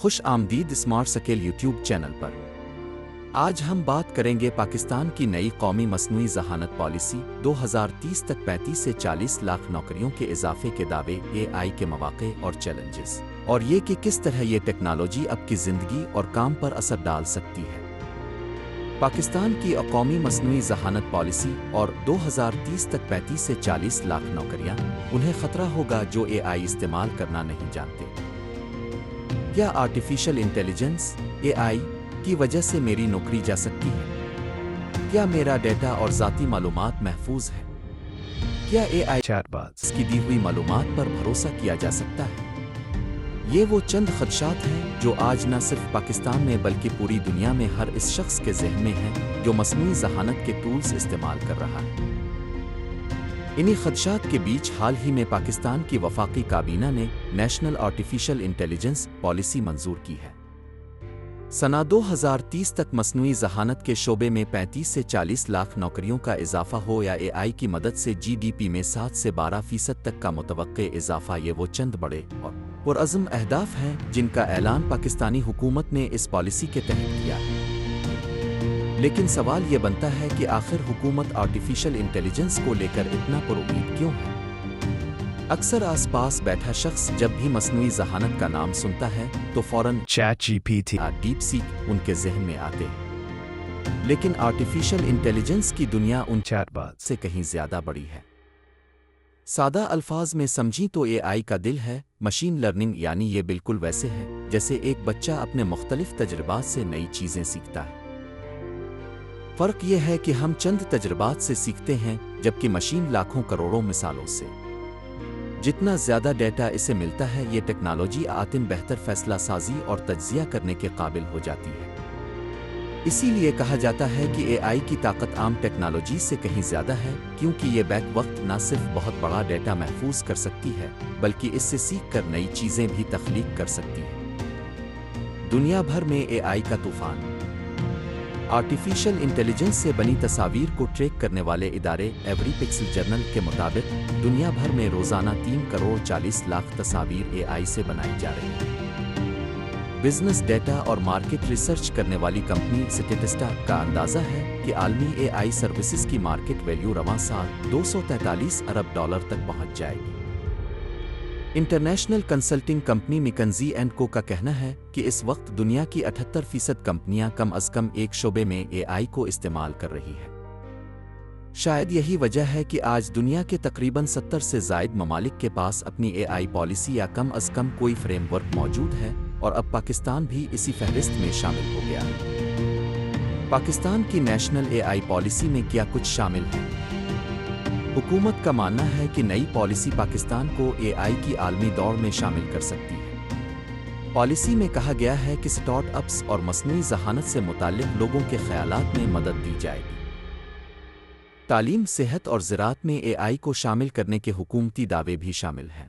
خوش آمدید smart scale YouTube channel پر۔ آج ہم بات کریں گے پاکستان کی نئی قومی مصنوعی ذہانت پالیسی 2030 تک 35 سے 40 لاکھ نوکریوں کے اضافے کے دعوے، اے آئی کے مواقع اور چیلنجز، اور یہ کہ کس طرح یہ ٹیکنالوجی اب کی زندگی اور کام پر اثر ڈال سکتی ہے۔ پاکستان کی قومی مصنوعی ذہانت پالیسی اور 2030 تک 35 سے 40 لاکھ نوکریاں، انہیں خطرہ ہوگا جو اے آئی استعمال کرنا نہیں جانتے۔ کیا آرٹیفیشل انٹیلیجنس اے آئی کی وجہ سے میری نوکری جا سکتی ہے؟ کیا میرا ڈیٹا اور ذاتی معلومات محفوظ ہے؟ کیا اے آئی چیٹ باٹس کی دی ہوئی معلومات پر بھروسہ کیا جا سکتا ہے؟ یہ وہ چند خدشات ہیں جو آج نہ صرف پاکستان میں بلکہ پوری دنیا میں ہر اس شخص کے ذہن میں ہیں جو مصنوعی ذہانت کے ٹولز استعمال کر رہا ہے۔ انہی خدشات کے بیچ حال ہی میں پاکستان کی وفاقی کابینہ نے نیشنل آرٹیفیشل انٹیلیجنس پالیسی منظور کی ہے۔ سنہ 2030 تک مصنوعی ذہانت کے شعبے میں 35 سے 40 لاکھ نوکریوں کا اضافہ ہو یا اے آئی کی مدد سے جی ڈی پی میں 7 سے 12% تک کا متوقع اضافہ، یہ وہ چند بڑے اور پرعزم اہداف ہیں جن کا اعلان پاکستانی حکومت نے اس پالیسی کے تحت کیا ہے۔ لیکن سوال یہ بنتا ہے کہ آخر حکومت آرٹیفیشل انٹیلیجنس کو لے کر اتنا پر امید کیوں ہے؟ اکثر آس پاس بیٹھا شخص جب بھی مصنوعی ذہانت کا نام سنتا ہے تو فوراً چیٹ جی پی ٹی یا ڈیپ سیک ان کے ذہن میں آتے ہیں، لیکن آرٹیفیشل انٹیلیجنس کی دنیا ان چیٹ باٹ سے کہیں زیادہ بڑی ہے۔ سادہ الفاظ میں سمجھیں تو اے آئی کا دل ہے مشین لرننگ، یعنی یہ بالکل ویسے ہے جیسے ایک بچہ اپنے مختلف تجربات سے نئی چیزیں سیکھتا ہے۔ فرق یہ ہے کہ ہم چند تجربات سے سیکھتے ہیں جبکہ مشین لاکھوں کروڑوں مثالوں سے۔ جتنا زیادہ ڈیٹا اسے ملتا ہے، یہ ٹیکنالوجی آتن بہتر فیصلہ سازی اور تجزیہ کرنے کے قابل ہو جاتی ہے۔ اسی لیے کہا جاتا ہے کہ اے آئی کی طاقت عام ٹیکنالوجی سے کہیں زیادہ ہے، کیونکہ یہ بیک وقت نہ صرف بہت بڑا ڈیٹا محفوظ کر سکتی ہے بلکہ اس سے سیکھ کر نئی چیزیں بھی تخلیق کر سکتی ہے۔ دنیا بھر میں اے آئی کا طوفان۔ آرٹیفیشل انٹیلیجنس سے بنی تصاویر کو ٹریک کرنے والے ادارے ایوری پکسل جرنل کے مطابق دنیا بھر میں روزانہ 3 کروڑ 40 لاکھ تصاویر اے آئی سے بنائی جا رہی ہیں۔ بزنس ڈیٹا اور مارکیٹ ریسرچ کرنے والی کمپنی سٹیٹسٹا کا اندازہ ہے کہ عالمی اے آئی سروسز کی مارکیٹ ویلیو رواں سال 243 ارب ڈالر تک پہنچ جائے گی۔ انٹرنیشنل کنسلٹنگ کمپنی مکنزی اینڈ کو کا کہنا ہے کہ اس وقت دنیا کی 78% کمپنیاں کم از کم ایک شعبے میں اے آئی کو استعمال کر رہی ہیں۔ شاید یہی وجہ ہے کہ آج دنیا کے تقریباً 70 سے زائد ممالک کے پاس اپنی اے آئی پالیسی یا کم از کم کوئی فریم ورک موجود ہے، اور اب پاکستان بھی اسی فہرست میں شامل ہو گیا ہے۔ پاکستان کی نیشنل اے آئی پالیسی میں کیا کچھ شامل ہے؟ حکومت کا ماننا ہے کہ نئی پالیسی پاکستان کو اے آئی کی عالمی دوڑ میں شامل کر سکتی ہے۔ پالیسی میں کہا گیا ہے کہ سٹارٹ اپس اور مصنوعی ذہانت سے متعلق لوگوں کے خیالات میں مدد دی جائے گی۔ تعلیم، صحت اور زراعت میں اے آئی کو شامل کرنے کے حکومتی دعوے بھی شامل ہیں۔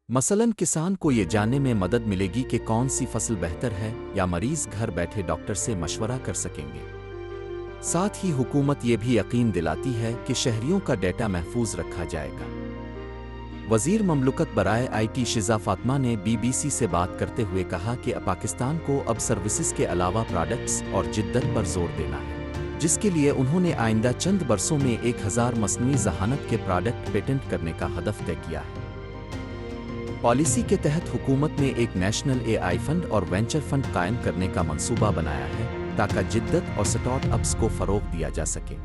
مثلاً کسان کو یہ جاننے میں مدد ملے گی کہ کون سی فصل بہتر ہے، یا مریض گھر بیٹھے ڈاکٹر سے مشورہ کر سکیں گے۔ ساتھ ہی حکومت یہ بھی یقین دلاتی ہے کہ شہریوں کا ڈیٹا محفوظ رکھا جائے گا۔ وزیر مملکت برائے آئی ٹی شیزہ فاطمہ نے بی بی سی سے بات کرتے ہوئے کہا کہ پاکستان کو اب سروسز کے علاوہ پروڈکٹس اور جدت پر زور دینا ہے، جس کے لیے انہوں نے آئندہ چند برسوں میں 1000 مصنوعی ذہانت کے پروڈکٹ پیٹنٹ کرنے کا ہدف طے کیا ہے۔ پالیسی کے تحت حکومت نے ایک نیشنل اے آئی فنڈ اور وینچر فنڈ قائم کرنے کا منصوبہ بنایا ہے تاکہ جدت اور سٹارٹ اپس کو فروغ دیا جا سکے۔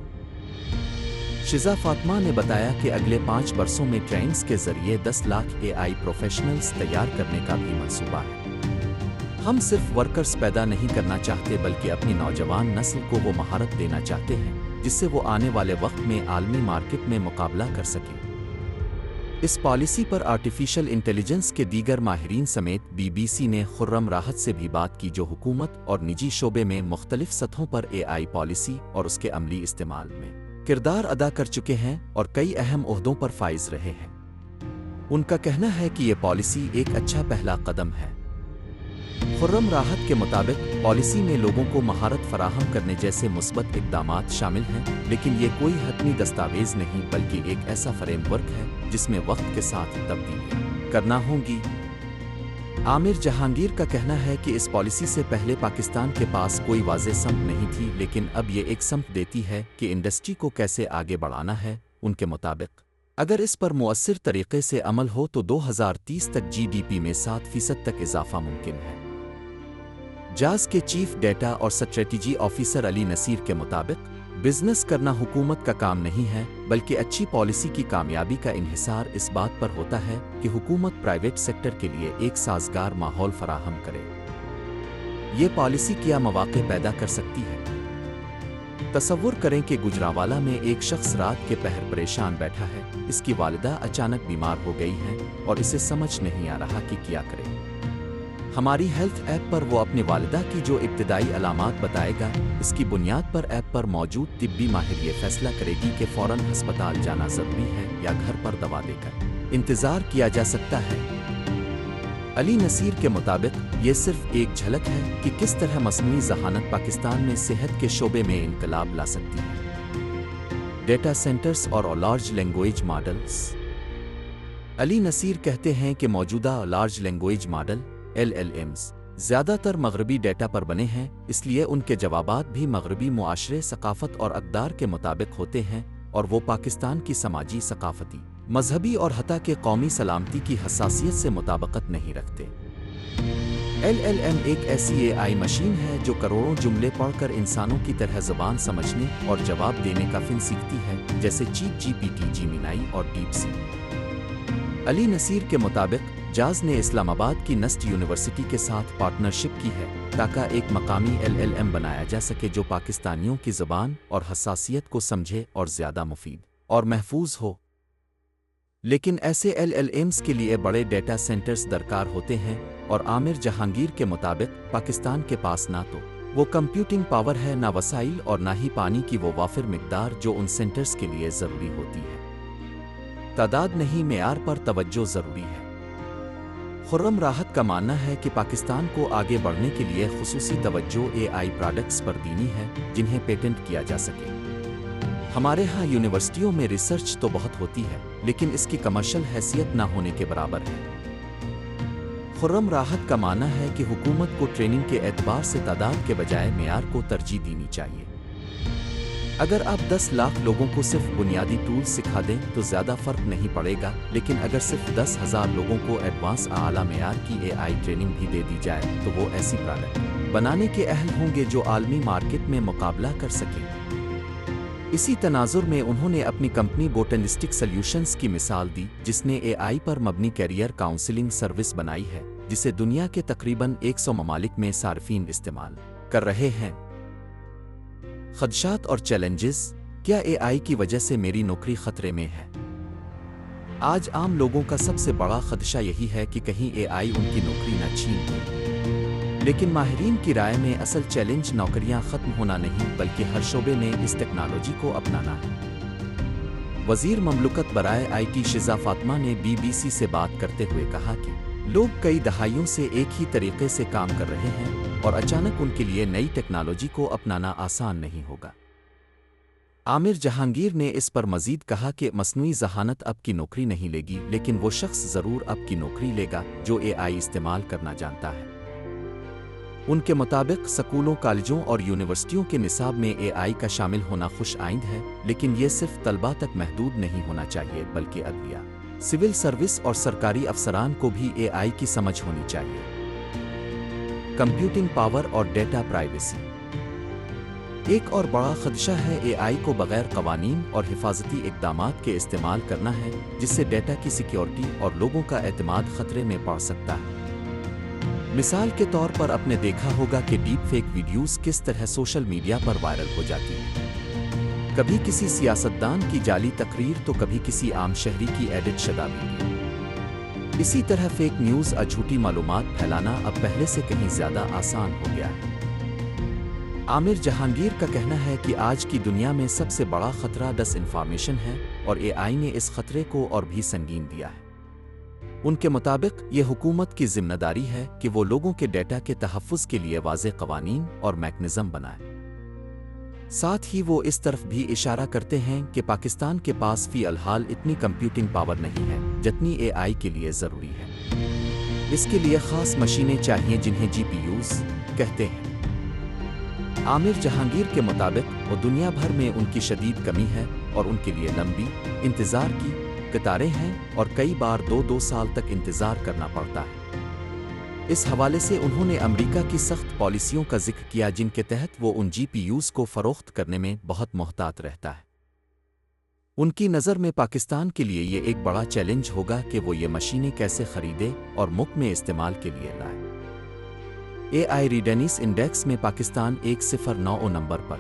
شیزہ فاطمہ نے بتایا کہ اگلے 5 برسوں میں ٹریننگز کے ذریعے 10 لاکھ اے آئی پروفیشنلز تیار کرنے کا بھی منصوبہ ہے۔ ہم صرف ورکرز پیدا نہیں کرنا چاہتے بلکہ اپنی نوجوان نسل کو وہ مہارت دینا چاہتے ہیں جس سے وہ آنے والے وقت میں عالمی مارکیٹ میں مقابلہ کر سکیں۔ اس پالیسی پر آرٹیفیشل انٹیلیجنس کے دیگر ماہرین سمیت بی بی سی نے خرم راحت سے بھی بات کی، جو حکومت اور نجی شعبے میں مختلف سطحوں پر اے آئی پالیسی اور اس کے عملی استعمال میں کردار ادا کر چکے ہیں اور کئی اہم عہدوں پر فائز رہے ہیں۔ ان کا کہنا ہے کہ یہ پالیسی ایک اچھا پہلا قدم ہے۔ خرم راحت کے مطابق پالیسی میں لوگوں کو مہارت فراہم کرنے جیسے مثبت اقدامات شامل ہیں، لیکن یہ کوئی حتمی دستاویز نہیں بلکہ ایک ایسا فریم ورک ہے جس میں وقت کے ساتھ تبدیلی کرنا ہوں گی۔ عامر جہانگیر کا کہنا ہے کہ اس پالیسی سے پہلے پاکستان کے پاس کوئی واضح سمت نہیں تھی، لیکن اب یہ ایک سمت دیتی ہے کہ انڈسٹری کو کیسے آگے بڑھانا ہے۔ ان کے مطابق اگر اس پر مؤثر طریقے سے عمل ہو تو 2030 تک جی ڈی پی میں 7% تک اضافہ ممکن ہے۔ جاز کے چیف ڈیٹا اور اسٹریٹجی آفیسر علی نصیر کے مطابق بزنس کرنا حکومت کا کام نہیں ہے، بلکہ اچھی پالیسی کی کامیابی کا انحصار اس بات پر ہوتا ہے کہ حکومت پرائیویٹ سیکٹر کے لیے ایک سازگار ماحول فراہم کرے۔ یہ پالیسی کیا مواقع پیدا کر سکتی ہے؟ تصور کریں کہ گجرانوالہ میں ایک شخص رات کے پہر پریشان بیٹھا ہے۔ اس کی والدہ اچانک بیمار ہو گئی ہیں اور اسے سمجھ نہیں آ رہا کہ کیا کرے۔ ہماری ہیلتھ ایپ پر وہ اپنی والدہ کی جو ابتدائی علامات بتائے گا، اس کی بنیاد پر ایپ پر موجود طبی ماہر یہ فیصلہ کرے گی کہ فوراً ہسپتال جانا ضروری ہے یا گھر پر دوا دے کر انتظار کیا جا سکتا ہے۔ علی نصیر کے مطابق یہ صرف ایک جھلک ہے کہ کس طرح مصنوعی ذہانت پاکستان میں صحت کے شعبے میں انقلاب لا سکتی ہے۔ ڈیٹا سینٹرز اور لارج لینگویج ماڈلز۔ علی نصیر کہتے ہیں کہ موجودہ لارج لینگویج ماڈل LLMs زیادہ تر مغربی ڈیٹا پر بنے ہیں، اس لیے ان کے جوابات بھی مغربی معاشرے، ثقافت اور اقدار کے مطابق ہوتے ہیں، اور وہ پاکستان کی سماجی، ثقافتی، مذہبی اور حتیٰ کہ قومی سلامتی کی حساسیت سے مطابقت نہیں رکھتے۔ LLM ایک ایسی AI مشین ہے جو کروڑوں جملے پڑھ کر انسانوں کی طرح زبان سمجھنے اور جواب دینے کا فن سیکھتی ہے، جیسے GPT، جیمینائی اور ڈیپ سیک۔ علی نصیر کے مطابق جاز نے اسلام آباد کی نسٹ یونیورسٹی کے ساتھ پارٹنرشپ کی ہے تاکہ ایک مقامی LLM بنایا جا سکے جو پاکستانیوں کی زبان اور حساسیت کو سمجھے اور زیادہ مفید اور محفوظ ہو۔ لیکن ایسے LLMs کے لیے بڑے ڈیٹا سینٹرز درکار ہوتے ہیں، اور عامر جہانگیر کے مطابق پاکستان کے پاس نہ تو وہ کمپیوٹنگ پاور ہے، نہ وسائل، اور نہ ہی پانی کی وہ وافر مقدار جو ان سینٹرز کے لیے ضروری ہوتی ہے۔ تعداد نہیں، معیار پر توجہ ضروری ہے۔ خرم راحت کا ماننا ہے کہ پاکستان کو آگے بڑھنے کے لیے خصوصی توجہ AI پروڈکٹس پر دینی ہے جنہیں پیٹنٹ کیا جا سکے۔ ہمارے ہاں یونیورسٹیوں میں ریسرچ تو بہت ہوتی ہے، لیکن اس کی کمرشل حیثیت نہ ہونے کے برابر ہے۔ خرم راحت کا ماننا ہے کہ حکومت کو ٹریننگ کے اعتبار سے تعداد کے بجائے معیار کو ترجیح دینی چاہیے۔ اگر آپ 10 لاکھ لوگوں کو صرف بنیادی ٹولز سکھا دیں تو زیادہ فرق نہیں پڑے گا، لیکن اگر صرف 10,000 لوگوں کو ایڈوانس اعلیٰ معیار کی AI ٹریننگ بھی دے دی جائے تو وہ ایسی پروڈکٹ بنانے کے اہل ہوں گے جو عالمی مارکیٹ میں مقابلہ کر سکیں۔ اسی تناظر میں انہوں نے اپنی کمپنی بوٹنسٹک سلیوشنز کی مثال دی، جس نے AI پر مبنی کیریئر کاؤنسلنگ سروس بنائی ہے، جسے دنیا کے تقریباً 100 ممالک میں صارفین استعمال کر رہے ہیں۔ خدشات اور چیلنجز۔ کیا AI کی وجہ سے میری نوکری خطرے میں ہے؟ آج عام لوگوں کا سب سے بڑا خدشہ یہی ہے کہ کہیں AI ان کی نوکری نہ چھین لے۔ لیکن ماہرین کی رائے میں اصل چیلنج نوکریاں ختم ہونا نہیں، بلکہ ہر شعبے میں اس ٹیکنالوجی کو اپنانا ہے۔ وزیر مملکت برائے IT شیزا فاطمہ نے BBC سے بات کرتے ہوئے کہا کہ لوگ کئی دہائیوں سے ایک ہی طریقے سے کام کر رہے ہیں، اور اچانک ان کے لیے نئی ٹیکنالوجی کو اپنانا آسان نہیں ہوگا۔ عامر جہانگیر نے اس پر مزید کہا کہ مصنوعی ذہانت اب کی نوکری نہیں لے گی، لیکن وہ شخص ضرور اب کی نوکری لے گا جو AI استعمال کرنا جانتا ہے۔ ان کے مطابق سکولوں، کالجوں اور یونیورسٹیوں کے نصاب میں AI کا شامل ہونا خوش آئند ہے، لیکن یہ صرف طلباء تک محدود نہیں ہونا چاہیے، بلکہ عدلیہ، سول سروس اور سرکاری افسران کو بھی AI کی سمجھ ہونی چاہیے۔ کمپیوٹنگ پاور اور ڈیٹا پرائیویسی۔ ایک اور بڑا خدشہ ہے AI کو بغیر قوانین اور حفاظتی اقدامات کے استعمال کرنا ہے، جس سے ڈیٹا کی سیکیورٹی اور لوگوں کا اعتماد خطرے میں پڑ سکتا ہے۔ مثال کے طور پر آپ نے دیکھا ہوگا کہ ڈیپ فیک ویڈیوز کس طرح سوشل میڈیا پر وائرل ہو جاتی ہیں۔ کبھی کسی سیاستدان کی جعلی تقریر تو کبھی کسی عام شہری کی ایڈٹ شدہ ویڈیو۔ اسی طرح فیک نیوز اور جھوٹی معلومات پھیلانا اب پہلے سے کہیں زیادہ آسان ہو گیا ہے۔ عامر جہانگیر کا کہنا ہے کہ آج کی دنیا میں سب سے بڑا خطرہ ڈس انفارمیشن ہے، اور AI نے اس خطرے کو اور بھی سنگین دیا ہے۔ ان کے مطابق یہ حکومت کی ذمہ داری ہے کہ وہ لوگوں کے ڈیٹا کے تحفظ کے لیے واضح قوانین اور میکنزم بنائے۔ ساتھ ہی وہ اس طرف بھی اشارہ کرتے ہیں کہ پاکستان کے پاس فی الحال اتنی کمپیوٹنگ پاور نہیں ہے جتنی AI کے لیے ضروری ہے۔ اس کے لیے خاص مشینیں چاہیے جنہیں GPUs کہتے ہیں۔ عامر جہانگیر کے مطابق وہ دنیا بھر میں ان کی شدید کمی ہے اور ان کے لیے لمبی انتظار کی قطاریں ہیں اور کئی بار 2 سال تک انتظار کرنا پڑتا ہے۔ اس حوالے سے انہوں نے امریکہ کی سخت پالیسیوں کا ذکر کیا جن کے تحت وہ ان GPUs کو فروخت کرنے میں بہت محتاط رہتا ہے۔ ان کی نظر میں پاکستان کے لیے یہ ایک بڑا چیلنج ہوگا کہ وہ یہ مشینیں کیسے خریدے اور ملک میں استعمال کے لیے لائے۔ AI ریڈینس انڈیکس میں پاکستان 109 نمبر پر۔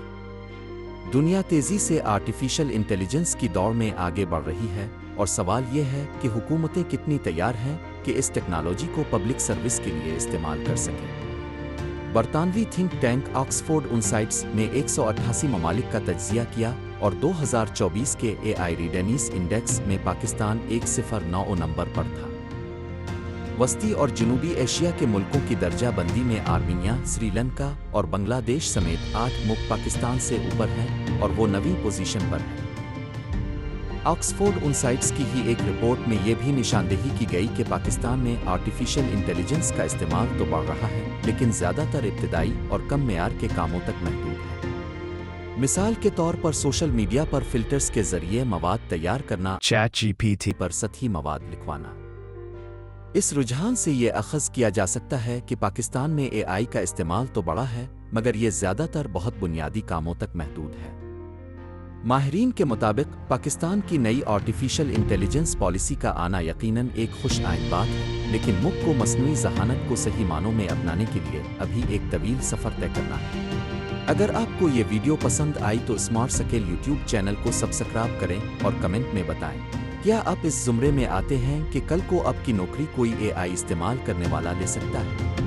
دنیا تیزی سے آرٹیفیشل انٹیلیجنس کی دوڑ میں آگے بڑھ رہی ہے اور سوال یہ ہے کہ حکومتیں کتنی تیار ہیں کہ اس ٹیکنالوجی کو پبلک سروس کے لیے استعمال کر سکیں۔ برطانوی تھنک ٹینک آکسفورڈ انسائٹس نے 188 ممالک کا تجزیہ کیا اور 2024 کے AI ریڈینس انڈیکس میں پاکستان 109 نمبر پر تھا۔ وسطی اور جنوبی ایشیا کے ملکوں کی درجہ بندی میں آرمینیا، سری لنکا اور بنگلہ دیش سمیت 8 ملک پاکستان سے اوپر ہیں اور وہ 9ویں پوزیشن پر ہیں۔ آکسفورڈ انسائٹس کی ہی ایک رپورٹ میں یہ بھی نشاندہی کی گئی کہ پاکستان میں آرٹیفیشل انٹیلیجنس کا استعمال تو بڑھ رہا ہے لیکن زیادہ تر ابتدائی اور کم معیار کے کاموں تک محدود ہے۔ مثال کے طور پر سوشل میڈیا پر فلٹرز کے ذریعے مواد تیار کرنا، ChatGPT پر سطحی مواد لکھوانا۔ اس رجحان سے یہ اخذ کیا جا سکتا ہے کہ پاکستان میں AI کا استعمال تو بڑا ہے مگر یہ زیادہ تر بہت بنیادی کاموں تک محدود ہے۔ ماہرین کے مطابق پاکستان کی نئی آرٹیفیشل انٹیلیجنس پالیسی کا آنا یقیناً ایک خوش آئند بات ہے لیکن ملک کو مصنوعی ذہانت کو صحیح معنوں میں اپنانے کے لیے ابھی ایک طویل سفر طے کرنا ہے۔ اگر آپ کو یہ ویڈیو پسند آئی تو اسمارٹ سکیل یوٹیوب چینل کو سبسکرائب کریں اور کمنٹ میں بتائیں کیا آپ اس زمرے میں آتے ہیں کہ کل کو آپ کی نوکری کوئی AI استعمال کرنے والا لے سکتا ہے۔